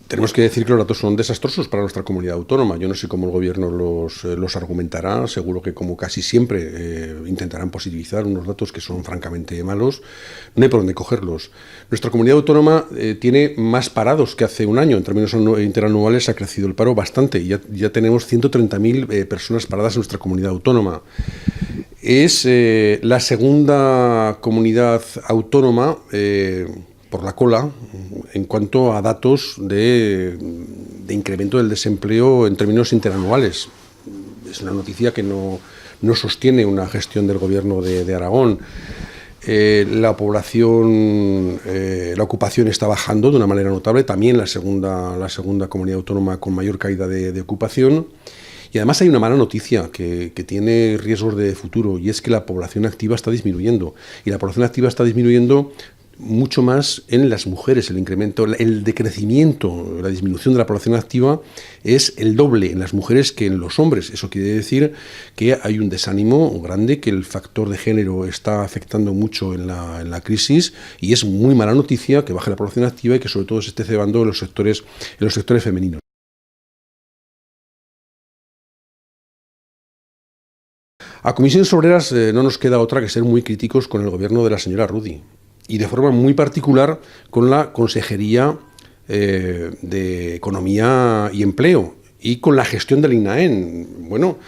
Tenemos que decir que los datos son desastrosos para nuestra comunidad autónoma. Yo no sé cómo el Gobierno los argumentará. Seguro que, como casi siempre, intentarán positivizar unos datos que son francamente malos. No hay por dónde cogerlos. Nuestra comunidad autónoma tiene más parados que hace un año. En términos interanuales ha crecido el paro bastante. Ya tenemos 130.000 personas paradas en nuestra comunidad autónoma. Es la segunda comunidad autónoma por la cola en cuanto a datos de incremento del desempleo en términos interanuales. Es una noticia que no sostiene una gestión del Gobierno de Aragón. La población, la ocupación está bajando de una manera notable, también la segunda comunidad autónoma con mayor caída de ocupación. Y además hay una mala noticia que tiene riesgos de futuro, y es que la población activa está disminuyendo. Y la población activa está disminuyendo mucho más en las mujeres. El incremento, el decrecimiento, la disminución de la población activa es el doble en las mujeres que en los hombres. Eso quiere decir que hay un desánimo grande, que el factor de género está afectando mucho en la crisis, y es muy mala noticia que baje la población activa y que sobre todo se esté cebando en los sectores femeninos. A Comisiones Obreras no nos queda otra que ser muy críticos con el gobierno de la señora Rudy, y de forma muy particular con la Consejería de Economía y Empleo y con la gestión del INAEN. Bueno,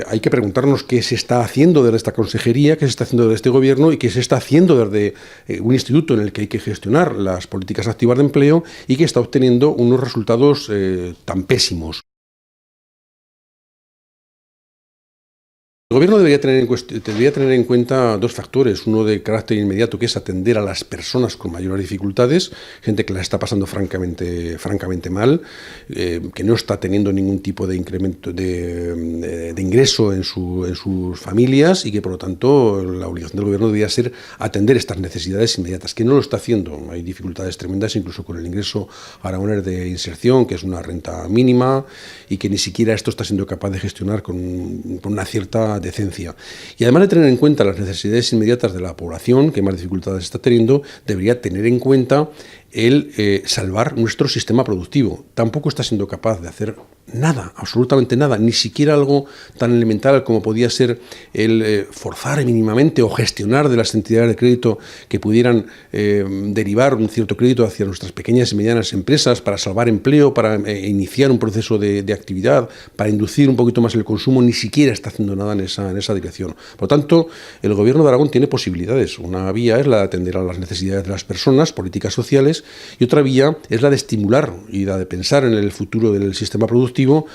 hay que preguntarnos qué se está haciendo desde esta consejería, qué se está haciendo desde este gobierno y qué se está haciendo desde un instituto en el que hay que gestionar las políticas activas de empleo y que está obteniendo unos resultados tan pésimos. El Gobierno debería tener en cuenta dos factores: uno de carácter inmediato, que es atender a las personas con mayores dificultades, gente que la está pasando francamente mal, que no está teniendo ningún tipo de incremento de ingreso en sus familias, y que por lo tanto la obligación del Gobierno debería ser atender estas necesidades inmediatas, que no lo está haciendo. Hay dificultades tremendas incluso con el ingreso aragonés de inserción, que es una renta mínima, y que ni siquiera esto está siendo capaz de gestionar con una cierta decencia. Y además de tener en cuenta las necesidades inmediatas de la población, que más dificultades está teniendo, debería tener en cuenta el salvar nuestro sistema productivo. Tampoco está siendo capaz de hacer nada, absolutamente nada, ni siquiera algo tan elemental como podía ser el forzar mínimamente o gestionar de las entidades de crédito que pudieran derivar un cierto crédito hacia nuestras pequeñas y medianas empresas para salvar empleo, para iniciar un proceso de actividad, para inducir un poquito más el consumo. Ni siquiera está haciendo nada en esa dirección. Por lo tanto, el Gobierno de Aragón tiene posibilidades. Una vía es la de atender a las necesidades de las personas, políticas sociales, y otra vía es la de estimular y la de pensar en el futuro del sistema productivo,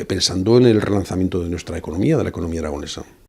pensando en el relanzamiento de nuestra economía, de la economía aragonesa.